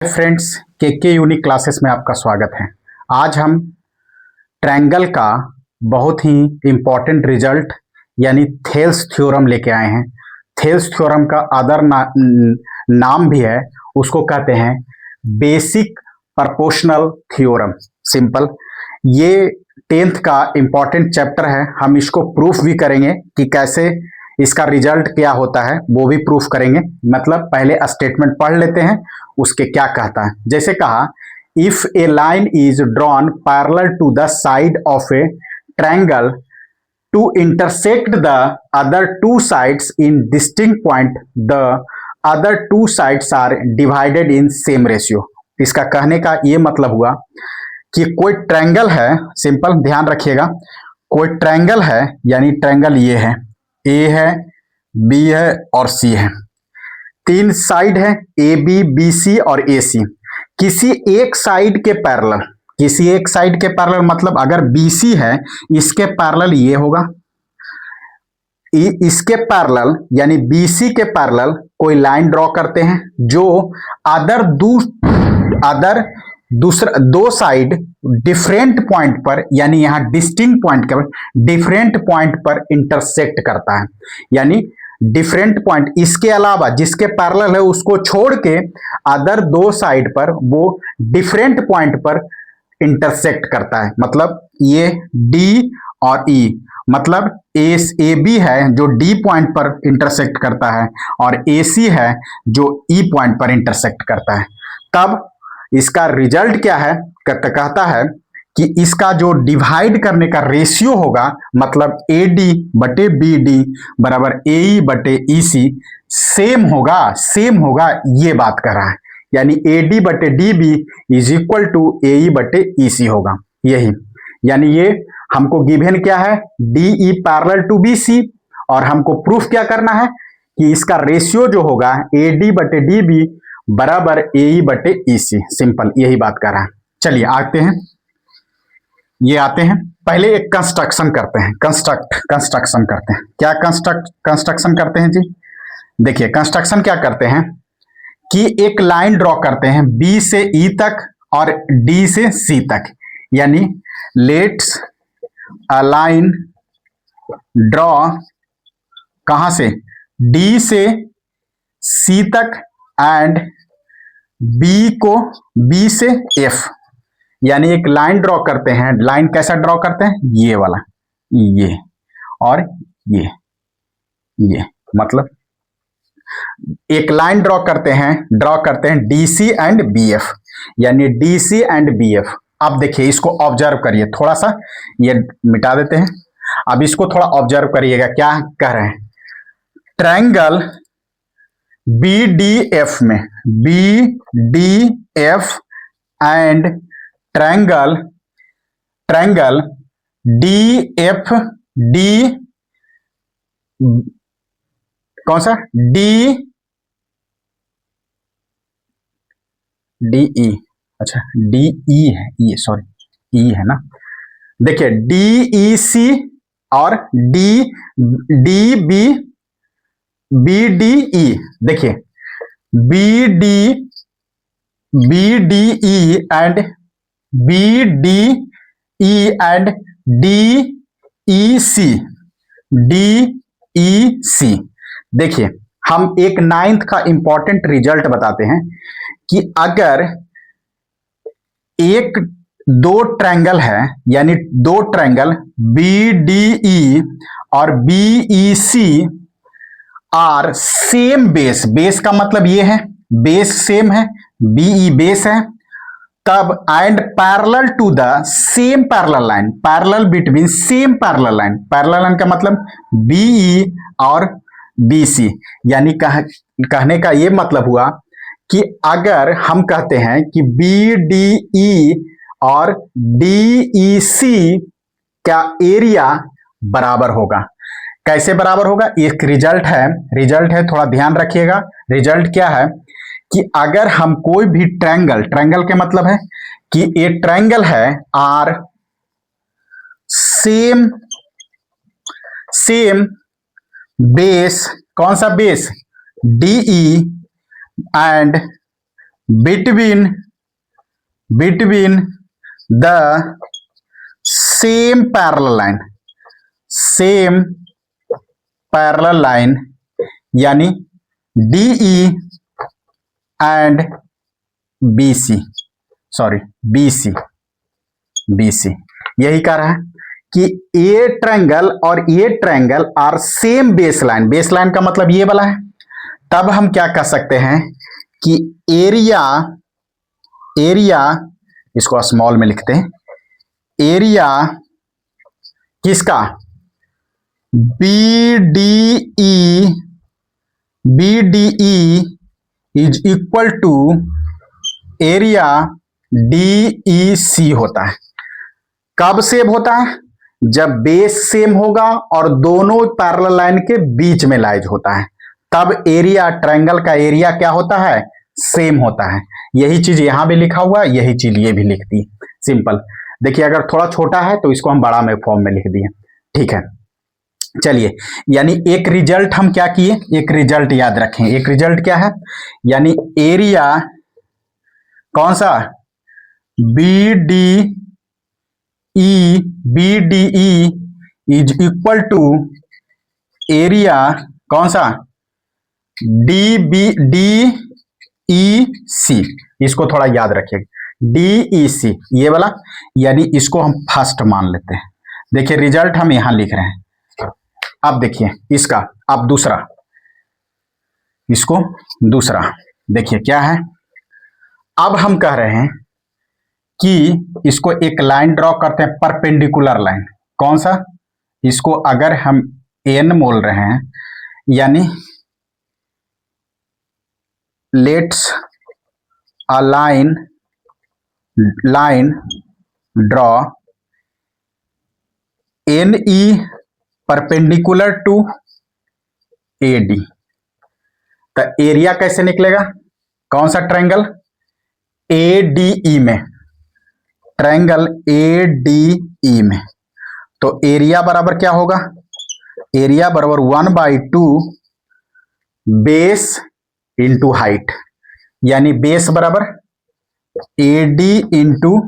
Friends, के unique classes में आपका स्वागत है। आज हम ट्रायंगल का बहुत ही इम्पॉर्टेंट रिजल्ट यानी थेल्स थ्योरम लेके आए हैं। थेल्स थ्योरम का अदर नाम भी है, उसको कहते हैं बेसिक प्रोपोर्शनल थ्योरम। सिंपल, ये 10th का इम्पॉर्टेंट चैप्टर है। हम इसको प्रूफ भी करेंगे कि कैसे इसका रिजल्ट क्या होता है, वो भी प्रूफ करेंगे। मतलब पहले स्टेटमेंट पढ़ लेते हैं, उसके क्या कहता है। जैसे कहा, if a line is drawn parallel to the side of a triangle to intersect the other two sides in distinct point, the other two sides are divided in same ratio. इसका कहने का ये मतलब हुआ कि कोई ट्रायंगल है, simple ध्यान रखिएगा, कोई ट्रायंगल है, यानी ट्रायंगल ये है, ए है, बी है और सी है। तीन साइड है, ए बी, बी सी और ए सी। किसी एक साइड के पैरेलल, किसी एक साइड के पैरेलल मतलब अगर बी सी है, इसके पैरेलल ये होगा, इसके पैरेलल यानी बी सी के पैरेलल कोई लाइन ड्रॉ करते हैं जो अदर दूसरा दो साइड डिफरेंट पॉइंट पर, यानी यहां डिस्टिंक्ट पॉइंट के डिफरेंट पॉइंट पर इंटरसेक्ट करता है। यानी डिफरेंट पॉइंट, इसके अलावा जिसके पैरेलल है उसको छोड़ के अदर दो साइड पर वो डिफरेंट पॉइंट पर इंटरसेक्ट करता है। मतलब ये डी और ई, मतलब ए बी है जो डी पॉइंट पर इंटरसेक्ट करता है और ए सी है जो ई पॉइंट पर इंटरसेक्ट करता है। तब इसका रिजल्ट क्या है, कहता है कि इसका जो डिवाइड करने का रेशियो होगा, मतलब ए डी बटे बी डी बराबर ए ई बटे ई सी सेम होगा, ये बात कर रहा है। यानी ए डी बटे D B is equal to A E बटे ई सी होगा। यही यानी ये हमको गिवन क्या है, D E parallel to B C, और हमको प्रूफ क्या करना है कि इसका रेशियो जो होगा ए डी बटे डी बी बराबर ए ई बटे ई सी। सिंपल यही बात कर रहा है। चलिए आते हैं, ये आते हैं, पहले एक कंस्ट्रक्शन करते हैं। कंस्ट्रक्शन करते हैं। क्या कंस्ट्रक्शन करते हैं जी? देखिए कंस्ट्रक्शन क्या करते हैं कि एक लाइन ड्रॉ करते हैं बी से ई तक और डी से सी तक। यानी लेट्स अ लाइन ड्रॉ कहां से, डी से सी तक एंड बी से एफ। यानी एक लाइन ड्रॉ करते हैं। लाइन कैसा ड्रॉ करते हैं, ये वाला, ये और ये मतलब एक लाइन ड्रॉ करते हैं D C and B F, यानी D C and B F. अब देखिए इसको ऑब्जर्व करिए, थोड़ा सा ये मिटा देते हैं। अब इसको थोड़ा ऑब्जर्व करिएगा, क्या कह रहे हैं। ट्रायंगल बी डी एफ में, B D F and triangle D F D, कौन सा, डी ई, अच्छा डी ई है, ये सॉरी ई है ना। देखिए डी ई सी और डी बी डी ई। देखिए B D E and B D E and D E C, देखिए हम एक 9th का इंपॉर्टेंट रिजल्ट बताते हैं कि अगर एक दो ट्रायंगल है, यानी दो ट्रायंगल बी डी ई और B E C are same base का मतलब ये है बेस सेम है, बीई बेस है, तब and parallel to the same parallel line, parallel between same parallel line का मतलब बीई और बीसी। यानी कहने का ये मतलब हुआ कि अगर हम कहते हैं कि बी डी ई और डी ई सी का एरिया बराबर होगा। कैसे बराबर होगा, एक रिजल्ट है, थोड़ा ध्यान रखिएगा। रिजल्ट क्या है कि अगर हम कोई भी ट्रायंगल के मतलब है कि ये ट्रायंगल है आर सेम बेस, कौन सा बेस, DE and between the same parallel line यानी DE and BC यही कह रहा है कि ए ट्रायंगल और a triangle are same base line का मतलब ये वाला है। तब हम क्या कह सकते हैं कि एरिया इसको स्मॉल में लिखते हैं, एरिया किसका BDE is equal to area DEC होता है। कब सेम होता है? जब बेस सेम होगा और दोनों पैरेलल लाइन के बीच में लाइज होता है, तब एरिया ट्रायंगल का एरिया क्या होता है? सेम होता है। यही चीज यहां भी लिखा हुआ है, यही चीज ये भी लिख दी। सिंपल। देखिए अगर थोड़ा छोटा है तो इसको हम बड़ा में फॉर्म में लिख दिए। ठीक है, चलिए, यानी एक रिजल्ट हम क्या किए, एक रिजल्ट याद रखें। एक रिजल्ट क्या है? यानी एरिया कौन सा BDE is equal to area कौन सा DEC। इसको थोड़ा याद रखिएगा, DEC ये वाला, यानी इसको हम फर्स्ट मान लेते हैं। देखिए रिजल्ट हम यहां लिख रहे हैं। अब देखिए इसका, अब दूसरा, इसको दूसरा देखिए क्या है। अब हम कह रहे हैं कि इसको एक लाइन ड्रॉ करते हैं, परपेंडिकुलर लाइन। कौन सा? इसको अगर हम N बोल रहे हैं, यानी let's a line draw NE perpendicular to AD। तो एरिया कैसे निकलेगा? कौन सा ट्रायंगल? ADE में, ट्रायंगल ADE में। तो एरिया बराबर क्या होगा? एरिया बराबर 1/2 बेस इंटू हाइट, यानी बेस बराबर AD इंटू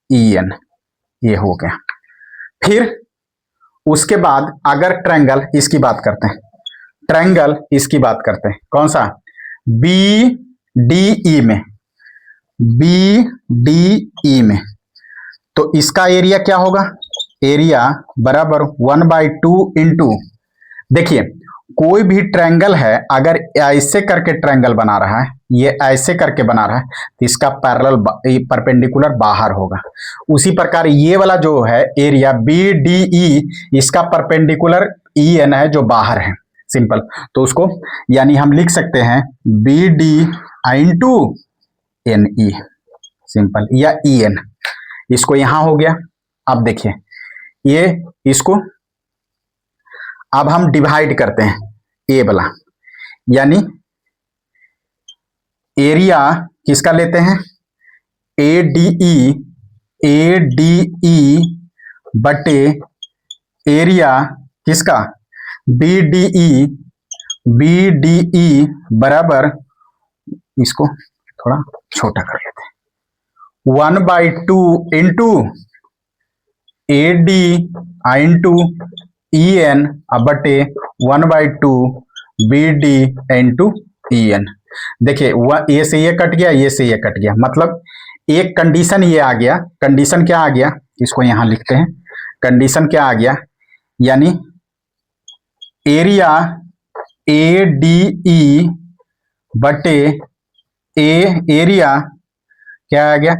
EN, ये हो गया। फिर उसके बाद अगर ट्रायंगल इसकी बात करते हैं, ट्रायंगल इसकी बात करते हैं, कौन सा? BDE में, BDE में। तो इसका एरिया क्या होगा? एरिया बराबर 1/2 इंटू, देखिए कोई भी ट्रायंगल है, अगर ऐसे करके ट्रायंगल बना रहा है, ये ऐसे करके बना रहा है, तो इसका पैरेलल परपेंडिकुलर बाहर होगा। उसी प्रकार ये वाला जो है एरिया BDE, इसका परपेंडिकुलर EN है जो बाहर है। सिंपल। तो उसको यानी हम लिख सकते हैं BD इंटू NE, सिंपल, या EN। इसको यहां हो गया। अब देखिए ये, इसको अब हम डिवाइड करते हैं, ए वाला, यानी एरिया किसका लेते हैं? ADE बटे एरिया किसका? BDE बराबर, इसको थोड़ा छोटा कर लेते हैं, 1/2 इंटू AD इंटू EN बटे 1/2 BD इंटू EN। देखिए ये से ये कट गया, ये से ये कट गया, मतलब एक कंडीशन ये आ गया। कंडीशन क्या आ गया? इसको यहां लिखते हैं। कंडीशन क्या आ गया? यानी एरिया ADE बटे एरिया क्या आ गया?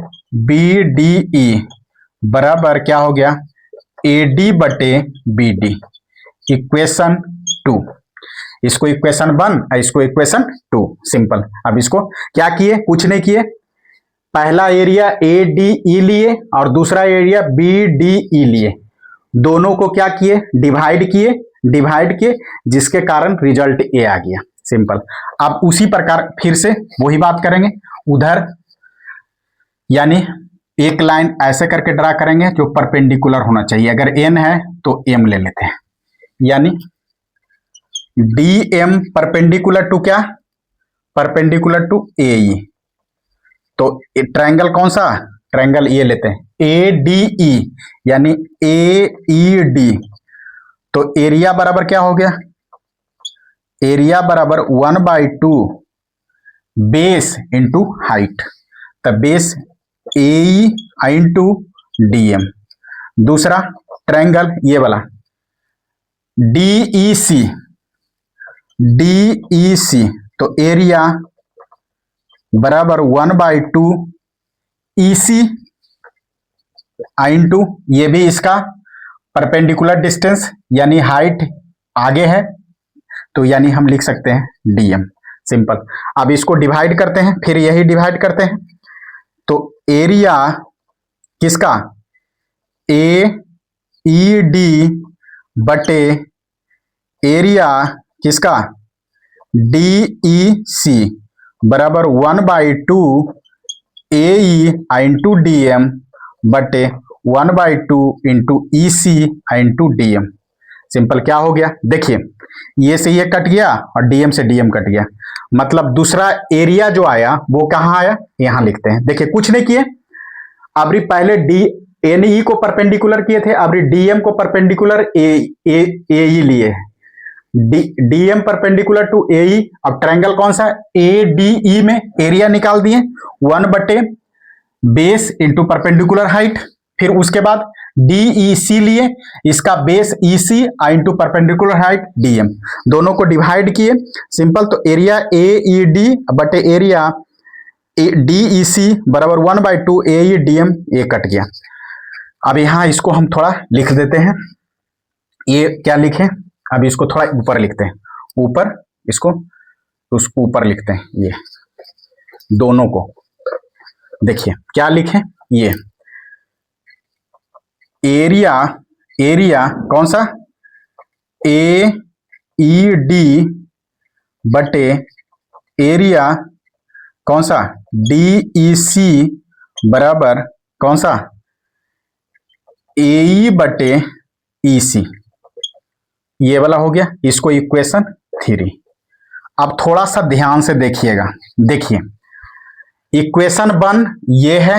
BDE बराबर क्या हो गया? AD बटे BD। इक्वेशन 2, इसको इक्वेशन 1, इसको इक्वेशन 2। सिंपल। अब इसको क्या किए? कुछ नहीं किए। पहला एरिया ADE लिए और दूसरा एरिया BDE लिए, दोनों को क्या किए? डिवाइड किए, जिसके कारण रिजल्ट ए आ गया। सिंपल। अब उसी प्रकार फिर से वही बात करेंगे उधर, यानी एक लाइन ऐसे करके ड्रा करेंगे जो परपेंडिकुलर होना चाहिए। अगर N है तो M ले लेते हैं, यानी DM परपेंडिकुलर टू क्या? Perpendicular to AE। तो ट्रायंगल कौन सा, ट्रायंगल ये लेते हैं ADE यानी AED। तो एरिया बराबर क्या हो गया, एरिया बराबर 1/2 बेस इंटू हाइट, तब बेस AE इंटू DM। दूसरा ट्रायंगल ये वाला DEC, DEC तो एरिया बराबर 1/2 EC इंटू ये भी इसका परपेंडिकुलर डिस्टेंस यानी हाइट आगे है, तो यानी हम लिख सकते हैं DM, सिंपल। अब इसको डिवाइड करते हैं, फिर यही डिवाइड करते हैं, तो एरिया किसका AED बटे एरिया किसका DEC बराबर 1/2 AE इंटू DM बटे 1/2 into EC into DM। Simple क्या हो गया, देखिए ये से ये कट गया और DM से DM कट गया, मतलब दूसरा एरिया जो आया वो कहाँ आया, यहां लिखते हैं। देखिए कुछ नहीं किए, अभी पहले NE को परपेंडिकुलर किए थे, अभी DM को परपेंडिकुलर AE लिए, DM परपेंडिकुलर टू AE। अब ट्रायंगल कौन सा ADE में एरिया निकाल दिए 1 बटे बेस इंटू परपेंडिकुलर हाइट, फिर उसके बाद DEC लिए, इसका base EC into perpendicular height DM, दोनों को डिवाइड किए, सिंपल। तो एरिया AED बटे एरिया DEC बराबर 1/2 AE DM, ये कट गया। अब यहां इसको हम थोड़ा लिख देते हैं, ये क्या लिखें, अब इसको थोड़ा ऊपर लिखते हैं, ऊपर इसको उस ऊपर लिखते हैं, ये दोनों को देखिए क्या लिखें, ये एरिया, एरिया कौन सा AED बटे एरिया कौन सा DEC बराबर कौन सा AE बटे EC, ये वाला हो गया, इसको इक्वेशन 3। अब थोड़ा सा ध्यान से देखिएगा, देखिए इक्वेशन 1 ये है,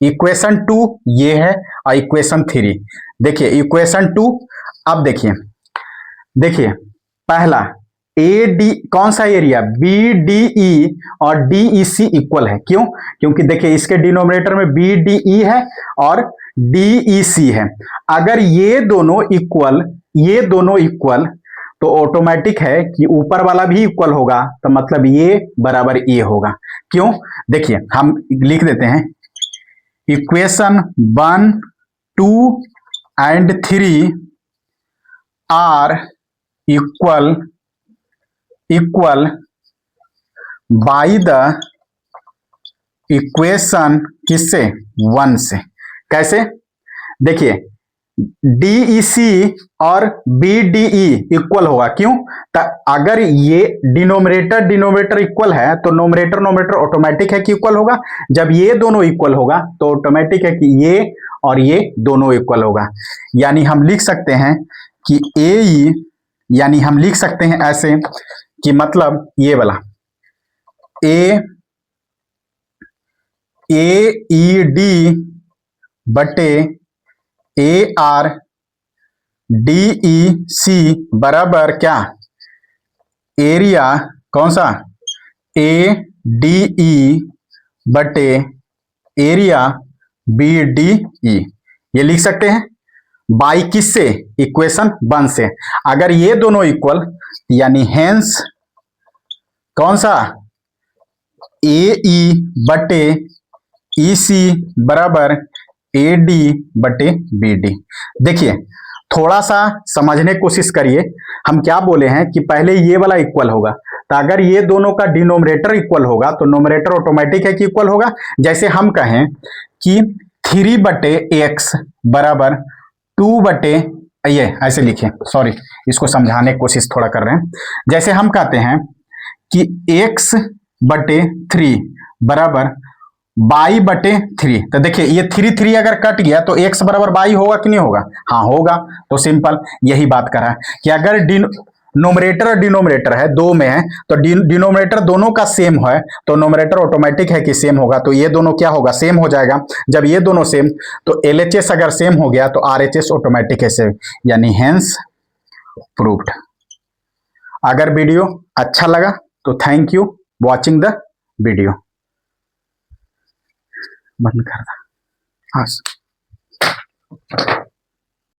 इक्वेशन 2 ये है और इक्वेशन 3। देखिए इक्वेशन 2, अब देखिए, देखिए पहला AD कौन सा एरिया BDE और DEC इक्वल है, क्यों, क्योंकि देखिए इसके डिनोमिनेटर में BDE है और DEC है। अगर ये दोनों इक्वल, ये दोनों इक्वल, तो ऑटोमेटिक है कि ऊपर वाला भी इक्वल होगा, तो मतलब ये बराबर ये होगा। क्यों, देखिए हम लिख देते हैं equation 1, 2 and 3 are equal by the equation किससे 1 से। कैसे, देखिए DEC और BDE इक्वल होगा, क्यों, अगर ये डिनोमिनेटर इक्वल है तो नोमिनेटर ऑटोमेटिक है कि इक्वल होगा, जब ये दोनों इक्वल होगा तो ऑटोमेटिक है कि ये और ये दोनों इक्वल होगा। यानी हम लिख सकते हैं कि AE, यानी हम लिख सकते हैं ऐसे कि मतलब ये वाला AED बटे AR DEC बराबर क्या, एरिया कौन सा ADE बटे एरिया BDE, ये लिख सकते हैं बाई किससे, इक्वेशन 1 से। अगर ये दोनों इक्वल, यानी हेंस कौन सा AE बटे EC बराबर AD बटे BD। देखिए थोड़ा सा समझने की कोशिश करिए, हम क्या बोले हैं कि पहले ये वाला इक्वल होगा, तो अगर ये दोनों का डिनोमिनेटर इक्वल होगा तो नोमिनेटर ऑटोमेटिक है कि इक्वल होगा। जैसे हम कहें कि 3 बटे x बराबर 2 बटे, ये ऐसे लिखें, सॉरी इसको समझाने की कोशिश थोड़ा कर रहे हैं। जैसे हम कहते हैं कि x बटे 3 बराबर 22 बटे 3, तो देखिए ये 3 अगर कट गया तो x बराबर 22 होगा कि नहीं होगा, हाँ होगा। तो सिंपल यही बात कर रहा है कि अगर नोमरेटर और डिनोमिनेटर है, दो में है, तो डिनोमिनेटर दोनों का सेम है, तो नोमरेटर ऑटोमेटिक है कि सेम होगा, तो ये दोनों क्या होगा, सेम हो जाएगा। जब ये दोनों सेम, तो एलएचएस अगर सेम हो गया तो आरएचएस ऑटोमेटिक है सेम, यानी हेंस प्रूव्ड। अगर वीडियो अच्छा लगा तो thank you watching the video. बंद कर दा। हाँ।